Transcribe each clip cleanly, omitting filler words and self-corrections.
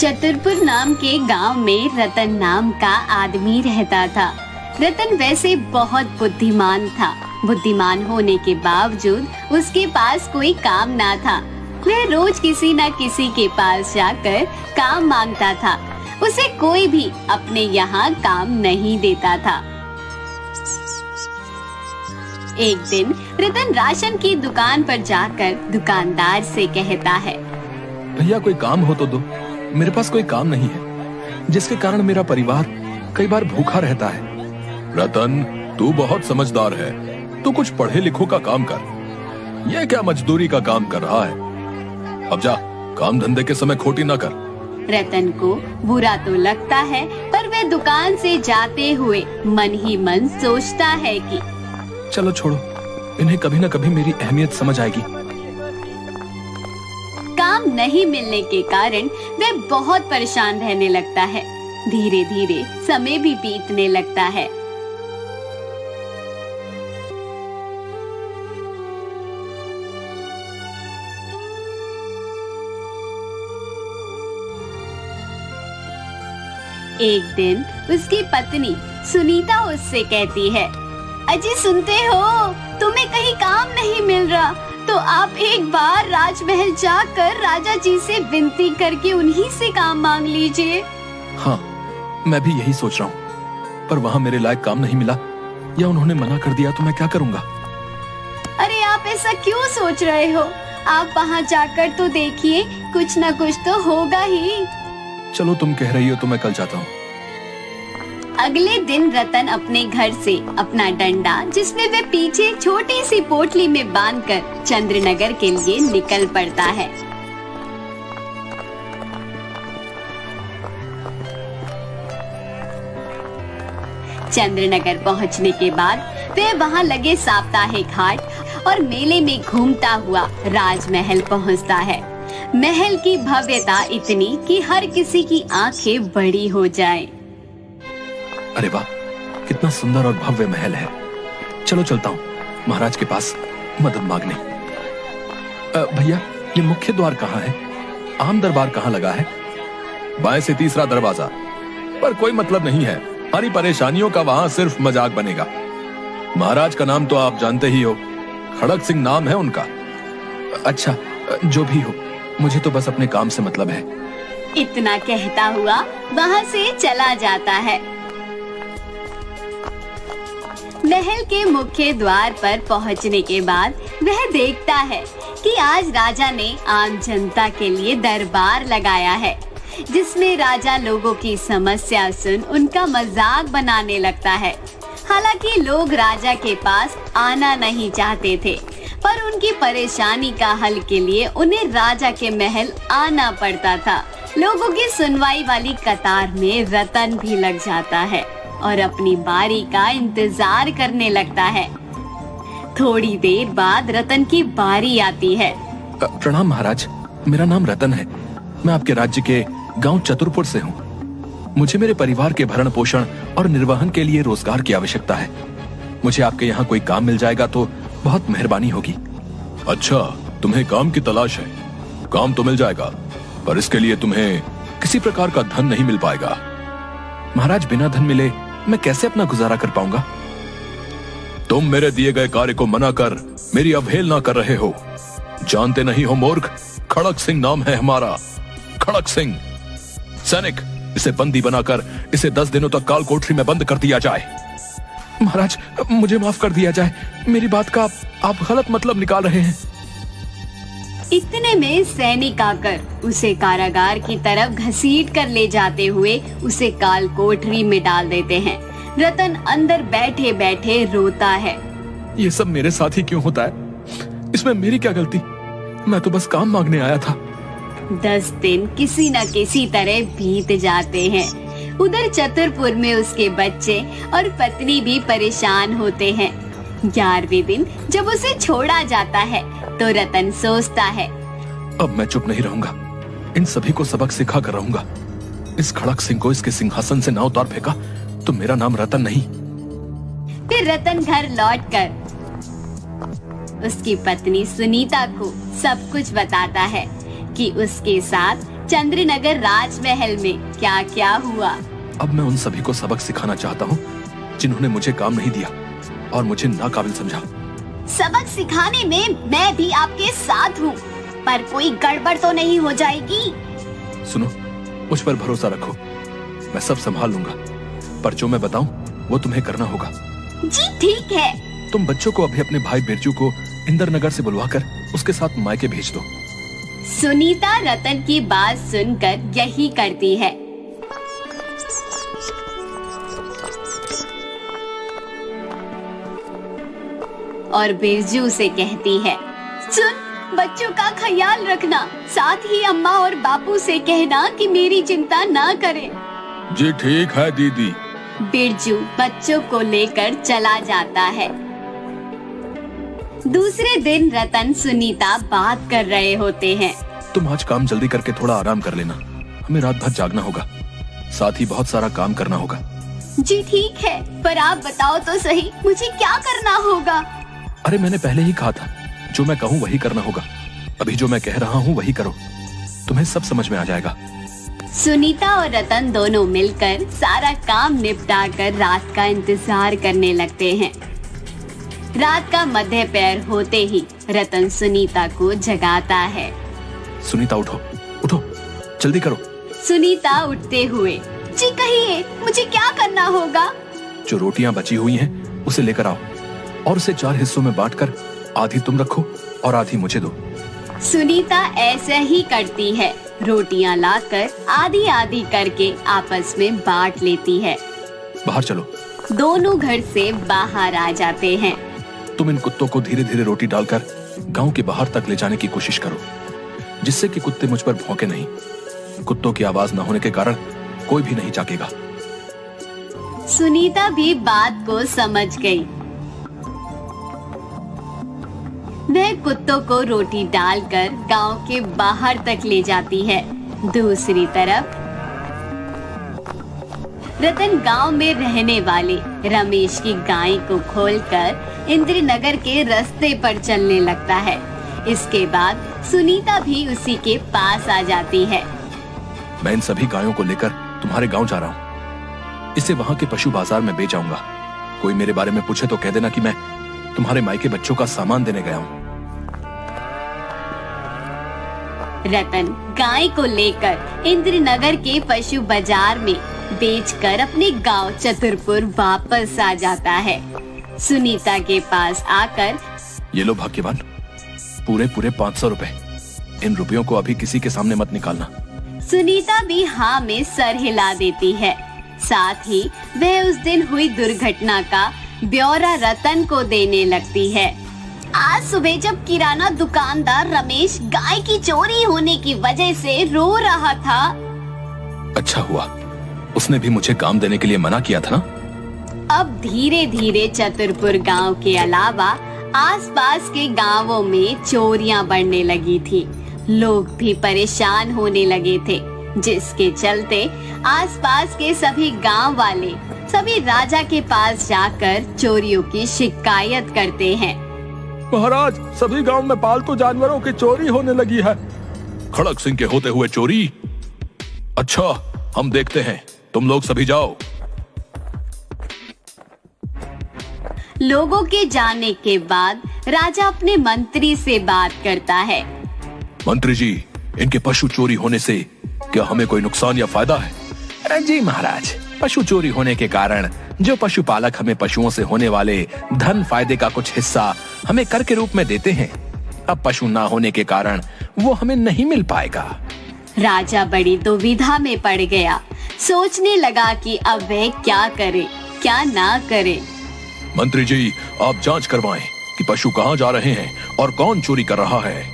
चतुरपुर नाम के गांव में रतन नाम का आदमी रहता था। रतन वैसे बहुत बुद्धिमान था। बुद्धिमान होने के बावजूद उसके पास कोई काम ना था। वह रोज किसी न किसी के पास जाकर काम मांगता था। उसे कोई भी अपने यहाँ काम नहीं देता था। एक दिन रतन राशन की दुकान पर जाकर दुकानदार से कहता है, भैया कोई काम हो तो दो, मेरे पास कोई काम नहीं है, जिसके कारण मेरा परिवार कई बार भूखा रहता है। रतन, तू बहुत समझदार है, तू कुछ पढ़े लिखो का काम कर। यह क्या मजदूरी का काम कर रहा है? अब जा, काम धंधे के समय खोटी ना कर। रतन को बुरा तो लगता है, पर वह दुकान से जाते हुए मन ही मन सोचता है कि चलो छोड़ो, इन्हें कभी न कभी मेरी अहमियत समझ आएगी। काम नहीं मिलने के कारण वह बहुत परेशान रहने लगता है। धीरे धीरे समय भी बीतने लगता है। एक दिन उसकी पत्नी सुनीता उससे कहती है, अजी सुनते हो, तुम्हें कहीं काम नहीं मिल रहा तो आप एक बार राजमहल जाकर राजा जी से विनती करके उन्हीं से काम मांग लीजिए। हाँ, मैं भी यही सोच रहा हूँ, पर वहाँ मेरे लायक काम नहीं मिला या उन्होंने मना कर दिया तो मैं क्या करूँगा? अरे आप ऐसा क्यों सोच रहे हो? आप वहाँ जाकर तो देखिए, कुछ न कुछ तो होगा ही। चलो तुम कह रही हो तो मैं कल जाता हूँ। अगले दिन रतन अपने घर से अपना डंडा, जिसमें वह पीछे छोटी सी पोटली में बांधकर चंद्रनगर के लिए निकल पड़ता है। चंद्रनगर पहुंचने के बाद वह वहां लगे साप्ताहिक हाट और मेले में घूमता हुआ राजमहल पहुंचता है। महल की भव्यता इतनी कि हर किसी की आंखें बड़ी हो जाए। अरे वाह, कितना सुंदर और भव्य महल है। चलो चलता हूँ महाराज के पास मदद मांगने। भैया, ये मुख्य द्वार कहाँ है? आम दरबार कहाँ लगा है? बाएं से तीसरा दरवाजा। पर कोई मतलब नहीं है, हमारी परेशानियों का वहाँ सिर्फ मजाक बनेगा। महाराज का नाम तो आप जानते ही हो, खड़क सिंह नाम है उनका। अच्छा, जो भी हो, मुझे तो बस अपने काम से मतलब है। इतना कहता हुआ वहाँ से चला जाता है। महल के मुख्य द्वार पर पहुँचने के बाद वह देखता है कि आज राजा ने आम जनता के लिए दरबार लगाया है, जिसमें राजा लोगों की समस्या सुन उनका मजाक बनाने लगता है। हालांकि लोग राजा के पास आना नहीं चाहते थे, पर उनकी परेशानी का हल के लिए उन्हें राजा के महल आना पड़ता था। लोगों की सुनवाई वाली कतार में रतन भी लग जाता है और अपनी बारी का इंतजार करने लगता है। थोड़ी देर बाद रतन की बारी आती है। प्रणाम महाराज, मेरा नाम रतन है। मैं आपके राज्य के गांव चतुरपुर से हूँ। मुझे मेरे परिवार के भरण पोषण और निर्वहन के लिए रोजगार की आवश्यकता है। मुझे आपके यहाँ कोई काम मिल जाएगा तो बहुत मेहरबानी होगी। अच्छा, तुम्हें काम की तलाश है? काम तो मिल जाएगा, पर इसके लिए तुम्हें किसी प्रकार का धन नहीं मिल पाएगा। महाराज, बिना धन मिले मैं कैसे अपना गुजारा कर पाऊंगा? तुम मेरे दिए गए कार्य को मना कर मेरी अवहेलना कर रहे हो। जानते नहीं हो मूर्ख, खड़क सिंह नाम है हमारा। खड़क सिंह। सैनिक, इसे बंदी बनाकर इसे 10 दिनों तक काल कोठरी में बंद कर दिया जाए। महाराज, मुझे माफ कर दिया जाए, मेरी बात का आप गलत मतलब निकाल रहे हैं। इतने में सैनिक आकर उसे कारागार की तरफ घसीट कर ले जाते हुए उसे काल कोठरी में डाल देते हैं। रतन अंदर बैठे बैठे रोता है। ये सब मेरे साथ ही क्यों होता है? इसमें मेरी क्या गलती? मैं तो बस काम मांगने आया था। 10 दिन किसी न किसी तरह बीत जाते हैं। उधर चतुरपुर में उसके बच्चे और पत्नी भी परेशान होते हैं। 11वें दिन जब उसे छोड़ा जाता है तो रतन सोचता है, अब मैं चुप नहीं रहूंगा, इन सभी को सबक सिखा कर रहूंगा। इस खड़क सिंह को इसके सिंहासन से ना उतार फेंका तो मेरा नाम रतन नहीं। फिर रतन घर लौटकर उसकी पत्नी सुनीता को सब कुछ बताता है कि उसके साथ चंद्रनगर राजमहल में क्या क्या हुआ। अब मैं उन सभी को सबक सिखाना चाहता हूँ जिन्होंने मुझे काम नहीं दिया और मुझे नाकाबिल समझा। सबक सिखाने में मैं भी आपके साथ हूँ, पर कोई गड़बड़ तो नहीं हो जाएगी। सुनो, मुझ पर भरोसा रखो, मैं सब संभाल लूंगा, पर जो मैं बताऊं वो तुम्हें करना होगा। जी ठीक है। तुम बच्चों को अभी अपने भाई बिरजू को इंद्रनगर से बुलवाकर उसके साथ मायके भेज दो। सुनीता रतन की बात सुनकर यही करती है। और बिरजू से कहती है, सुन, बच्चों का ख्याल रखना, साथ ही अम्मा और बापू से कहना कि मेरी चिंता ना करें। जी ठीक है दीदी। बिरजू बच्चों को लेकर चला जाता है। दूसरे दिन रतन सुनीता बात कर रहे होते हैं। तुम आज काम जल्दी करके थोड़ा आराम कर लेना, हमें रात भर जागना होगा, साथ ही बहुत सारा काम करना होगा। जी ठीक है, पर आप बताओ तो सही, मुझे क्या करना होगा? अरे मैंने पहले ही कहा था, जो मैं कहूँ वही करना होगा। अभी जो मैं कह रहा हूँ वही करो, तुम्हें सब समझ में आ जाएगा। सुनीता और रतन दोनों मिलकर सारा काम निपटाकर रात का इंतजार करने लगते हैं। रात का मध्य पैर होते ही रतन सुनीता को जगाता है। सुनीता उठो, उठो, जल्दी करो। सुनीता उठते हुए, जी कहिए, मुझे क्या करना होगा? जो रोटियां बची हुई हैं, उसे लेकर आओ और उसे 4 हिस्सों में बांटकर आधी तुम रखो और आधी मुझे दो। सुनीता ऐसे ही करती है, रोटियां लाकर आधी आधी करके आपस में बांट लेती है। बाहर चलो। दोनों घर से बाहर आ जाते हैं। तुम इन कुत्तों को धीरे धीरे रोटी डालकर गांव के बाहर तक ले जाने की कोशिश करो, जिससे कि कुत्ते मुझ पर भौंके नहीं। कुत्तों की आवाज न होने के कारण कोई भी नहीं जागेगा। सुनीता भी बात को समझ गई। वह कुत्तों को रोटी डालकर गांव के बाहर तक ले जाती है। दूसरी तरफ रतन गांव में रहने वाले रमेश की गाय को खोलकर इंद्रनगर के रास्ते पर चलने लगता है। इसके बाद सुनीता भी उसी के पास आ जाती है। मैं इन सभी गायों को लेकर तुम्हारे गांव जा रहा हूँ, इसे वहाँ के पशु बाजार में बेच आऊंगा। कोई मेरे बारे में पूछे तो कह देना कि मैं तुम्हारे मायके बच्चों का सामान देने गया हूँ। रतन गाय को लेकर इंद्रनगर के पशु बाजार में बेचकर अपने गांव चतुरपुर वापस आ जाता है। सुनीता के पास आकर, ये लो भाग्यवान, पूरे 500 रुपए। इन रुपयों को अभी किसी के सामने मत निकालना। सुनीता भी हाँ में सर हिला देती है। साथ ही वह उस दिन हुई दुर्घटना का ब्यौरा रतन को देने लगती है। आज सुबह जब किराना दुकानदार रमेश गाय की चोरी होने की वजह से रो रहा था। अच्छा हुआ, उसने भी मुझे काम देने के लिए मना किया था ना। अब धीरे धीरे चतुरपुर गांव के अलावा आसपास के गांवों में चोरियां बढ़ने लगी थी। लोग भी परेशान होने लगे थे, जिसके चलते आसपास के सभी गांव वाले सभी राजा के पास जाकर चोरियों की शिकायत करते हैं। महाराज, सभी गांव में पालतू जानवरों की चोरी होने लगी है। खड़क सिंह के होते हुए चोरी? अच्छा, हम देखते हैं, तुम लोग सभी जाओ। लोगों के जाने के बाद राजा अपने मंत्री से बात करता है। मंत्री जी, इनके पशु चोरी होने से क्या हमें कोई नुकसान या फायदा है? जी महाराज, पशु चोरी होने के कारण जो पशुपालक हमें पशुओं से होने वाले धन फायदे का कुछ हिस्सा हमें कर के रूप में देते हैं, अब पशु ना होने के कारण वो हमें नहीं मिल पाएगा। राजा बड़ी दुविधा में पड़ गया। सोचने लगा कि अब वह क्या करे, क्या ना करे। मंत्री जी, आप जांच करवाएं कि पशु कहाँ जा रहे हैं और कौन चोरी कर रहा है।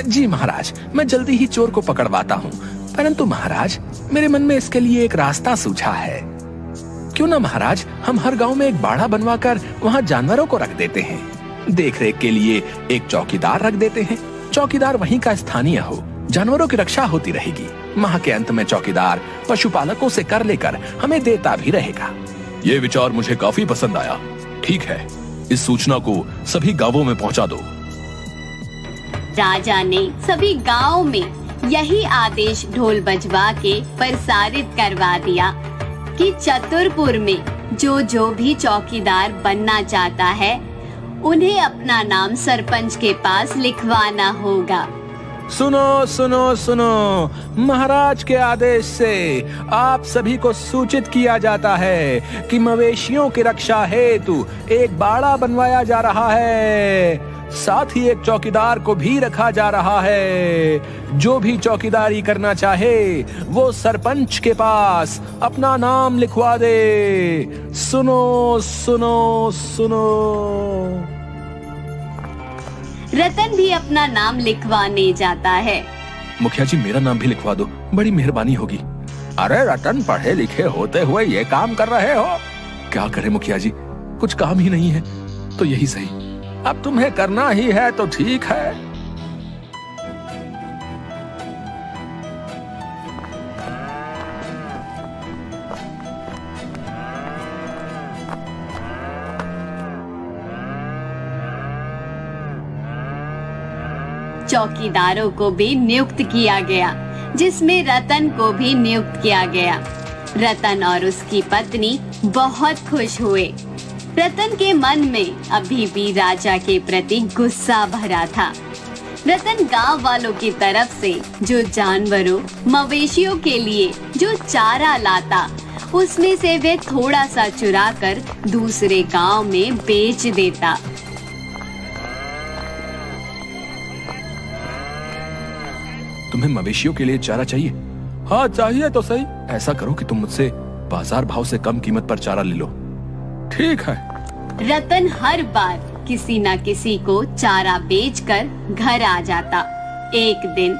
जी महाराज, मैं जल्दी ही चोर को पकड़वाता हूँ, परंतु महाराज, मेरे मन में इसके लिए एक रास्ता सूझा है। क्यों ना महाराज, हम हर गांव में एक बाड़ा बनवाकर वहाँ जानवरों को रख देते हैं। देखरेख के लिए एक चौकीदार रख देते हैं। चौकीदार वहीं का स्थानीय हो, जानवरों की रक्षा होती रहेगी। माह के अंत में चौकीदार पशुपालकों से कर लेकर हमें देता भी रहेगा। ये विचार मुझे काफी पसंद आया। ठीक है, इस सूचना को सभी गांवों में पहुंचा दो। राजा ने सभी गांव में यही आदेश ढोल बजवा के प्रसारित करवा दिया कि चतुरपुर में जो भी चौकीदार बनना चाहता है उन्हें अपना नाम सरपंच के पास लिखवाना होगा। सुनो सुनो सुनो, महाराज के आदेश से आप सभी को सूचित किया जाता है कि मवेशियों की रक्षा हेतु एक बाड़ा बनवाया जा रहा है। साथ ही एक चौकीदार को भी रखा जा रहा है। जो भी चौकीदारी करना चाहे वो सरपंच के पास अपना नाम लिखवा दे। सुनो सुनो सुनो। रतन भी अपना नाम लिखवाने जाता है। मुखिया जी, मेरा नाम भी लिखवा दो, बड़ी मेहरबानी होगी। अरे रतन, पढ़े लिखे होते हुए ये काम कर रहे हो? क्या करे मुखिया जी, कुछ काम ही नहीं है तो यही सही। अब तुम्हें करना ही है तो ठीक है। चौकीदारों को भी नियुक्त किया गया, जिसमें रतन को भी नियुक्त किया गया। रतन और उसकी पत्नी बहुत खुश हुए। रतन के मन में अभी भी राजा के प्रति गुस्सा भरा था। रतन गांव वालों की तरफ से जो जानवरों मवेशियों के लिए जो चारा लाता, उसमें से वे थोड़ा सा चुरा कर दूसरे गांव में बेच देता। तुम्हें मवेशियों के लिए चारा चाहिए? हाँ, चाहिए तो सही। ऐसा करो कि तुम मुझसे बाजार भाव से कम कीमत पर चारा ले लो। ठीक है। रतन हर बार किसी न किसी को चारा बेचकर घर आ जाता। एक दिन,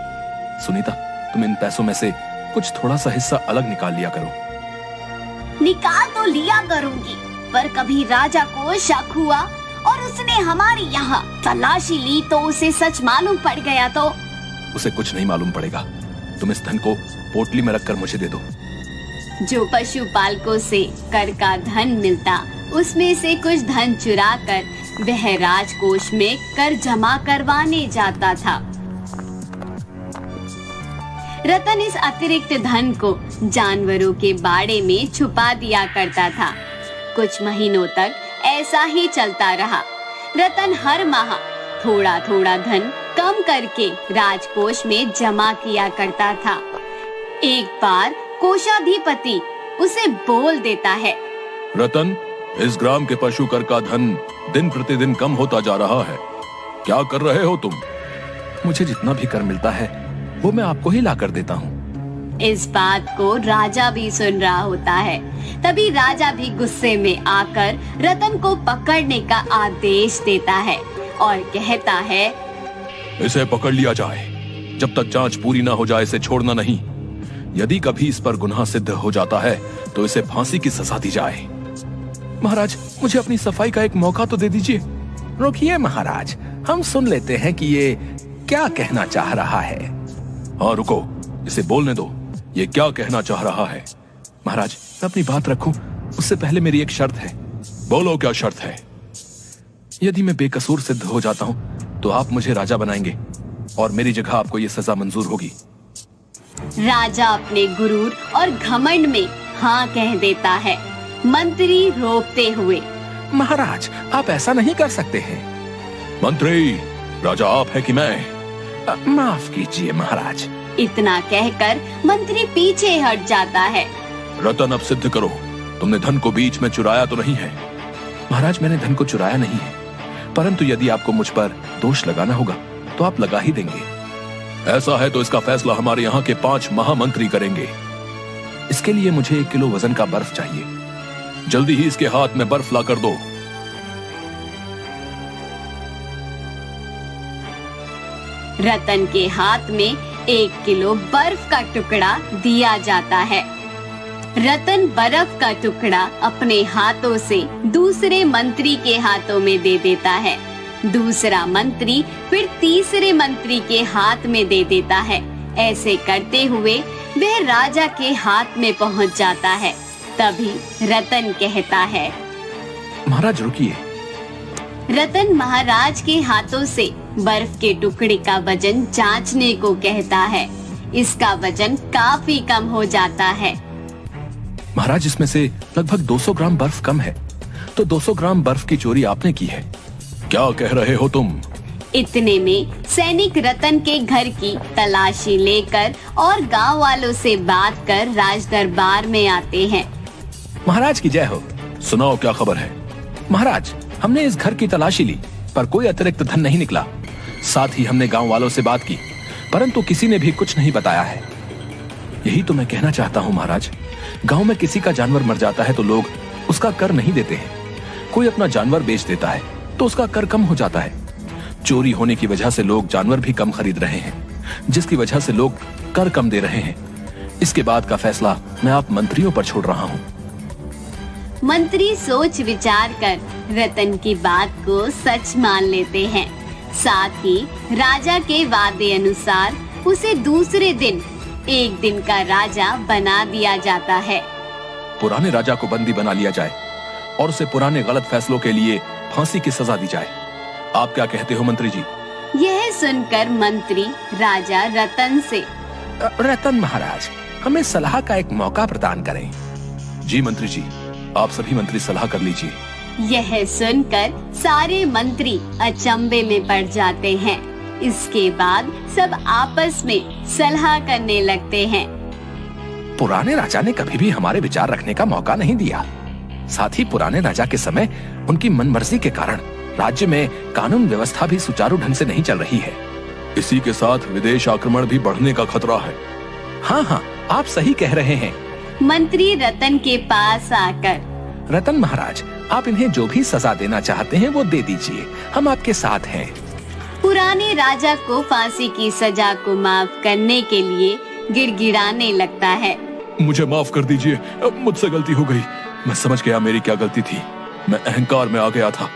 सुनीता, तुम इन पैसों में से कुछ थोड़ा सा हिस्सा अलग निकाल लिया करो। निकाल तो लिया करूंगी, पर कभी राजा को शक हुआ और उसने हमारे यहाँ तलाशी ली तो उसे सच मालूम पड़ गया तो? उसे कुछ नहीं मालूम पड़ेगा। तुम इस धन को पोटली में रखकर मुझे दे दो। जो पशुपालकों से कर का धन मिलता, उसमें से कुछ धन चुरा कर वह राजकोष में कर जमा करवाने जाता था। रतन इस अतिरिक्त धन को जानवरों के बाड़े में छुपा दिया करता था। कुछ महीनों तक ऐसा ही चलता रहा। रतन हर माह थोड़ा थोड़ा धन कम करके राजकोष में जमा किया करता था। एक बार कोषाधिपति उसे बोल देता है, रतन, इस ग्राम के पशु कर का धन दिन प्रतिदिन कम होता जा रहा है। क्या कर रहे हो तुम? मुझे जितना भी कर मिलता है वो मैं आपको ही ला कर देता हूँ। इस बात को राजा भी सुन रहा होता है। तभी राजा भी गुस्से में आकर रतन को पकड़ने का आदेश देता है और कहता है, इसे पकड़ लिया जाए। जब तक जांच पूरी ना हो जाए इसे छोड़ना नहीं। यदि कभी इस पर गुनाह सिद्ध हो जाता है तो इसे फांसी की सजा दी जाए। महाराज, मुझे अपनी सफाई का एक मौका तो दे दीजिए। रुकिए महाराज, हम सुन लेते हैं कि ये क्या कहना चाह रहा है। हाँ, रुको, इसे बोलने दो। ये क्या कहना चाह रहा है? महाराज, मैं अपनी बात रखूं उससे पहले मेरी एक शर्त है। बोलो, क्या शर्त है? यदि मैं बेकसूर सिद्ध हो जाता हूँ तो आप मुझे राजा बनाएंगे और मेरी जगह आपको ये सजा मंजूर होगी। राजा अपने गुरूर और घमंड में हाँ कह देता है। मंत्री रोकते हुए, महाराज, आप ऐसा नहीं कर सकते हैं। मंत्री, राजा आप है कि मैं? माफ कीजिए महाराज। इतना कहकर मंत्री पीछे हट जाता है। रतन, अब सिद्ध करो, तुमने धन को बीच में चुराया तो नहीं है? महाराज, मैंने धन को चुराया नहीं है, परंतु यदि आपको मुझ पर दोष लगाना होगा तो आप लगा ही देंगे। ऐसा है तो इसका फैसला हमारे यहाँ के 5 महामंत्री करेंगे। इसके लिए मुझे 1 किलो वजन का बर्फ चाहिए। जल्दी ही इसके हाथ में बर्फ ला कर दो। रतन के हाथ में 1 किलो बर्फ का टुकड़ा दिया जाता है। रतन बर्फ का टुकड़ा अपने हाथों से दूसरे मंत्री के हाथों में दे देता है। दूसरा मंत्री फिर तीसरे मंत्री के हाथ में दे देता है। ऐसे करते हुए वह राजा के हाथ में पहुंच जाता है। तभी रतन कहता है, महाराज रुकिए। रतन महाराज के हाथों से बर्फ के टुकड़े का वजन जांचने को कहता है। इसका वजन काफी कम हो जाता है। महाराज, इसमें से लगभग 200 ग्राम बर्फ कम है, तो 200 ग्राम बर्फ की चोरी आपने की है। क्या कह रहे हो तुम? इतने में सैनिक रतन के घर की तलाशी लेकर और गांव वालों से बात कर राज दरबार में आते हैं। महाराज की जय हो। सुनाओ, क्या खबर है? महाराज, हमने इस घर की तलाशी ली, पर कोई अतिरिक्त धन नहीं निकला। साथ ही हमने गांव वालों से बात की, परंतु किसी ने भी कुछ नहीं बताया है। यही तो मैं कहना चाहता हूँ महाराज। गांव में किसी का जानवर मर जाता है तो लोग उसका कर नहीं देते हैं। कोई अपना जानवर बेच देता है तो उसका कर कम हो जाता है। चोरी होने की वजह से लोग जानवर भी कम खरीद रहे हैं, जिसकी वजह से लोग कर कम दे रहे हैं। इसके बाद का फैसला मैं आप मंत्रियों पर छोड़ रहा हूँ। मंत्री सोच विचार कर रतन की बात को सच मान लेते हैं। साथ ही राजा के वादे अनुसार उसे दूसरे दिन एक दिन का राजा बना दिया जाता है। पुराने राजा को बंदी बना लिया जाए और उसे पुराने गलत फैसलों के लिए फांसी की सजा दी जाए। आप क्या कहते हो मंत्री जी? यह सुनकर मंत्री राजा रतन से, रतन महाराज, हमें सलाह का एक मौका प्रदान करें। जी मंत्री जी, आप सभी मंत्री सलाह कर लीजिए। यह सुनकर सारे मंत्री अचंभे में पड़ जाते हैं। इसके बाद सब आपस में सलाह करने लगते हैं। पुराने राजा ने कभी भी हमारे विचार रखने का मौका नहीं दिया। साथ ही पुराने राजा के समय उनकी मनमर्जी के कारण राज्य में कानून व्यवस्था भी सुचारू ढंग से नहीं चल रही है। इसी के साथ विदेश आक्रमण भी बढ़ने का खतरा है। हाँ, आप सही कह रहे हैं। मंत्री रतन के पास आकर, रतन महाराज, आप इन्हें जो भी सजा देना चाहते हैं वो दे दीजिए, हम आपके साथ हैं। पुराने राजा को फांसी की सजा को माफ करने के लिए गिड़गिड़ाने लगता है। मुझे माफ कर दीजिए, मुझसे गलती हो गई। मैं समझ गया मेरी क्या गलती थी। मैं अहंकार में आ गया था।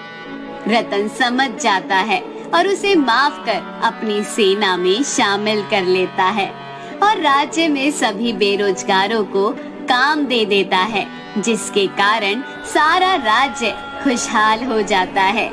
रतन समझ जाता है और उसे माफ कर अपनी सेना में शामिल कर लेता है और राज्य में सभी बेरोजगारों को काम दे देता है, जिसके कारण सारा राज्य खुशहाल हो जाता है।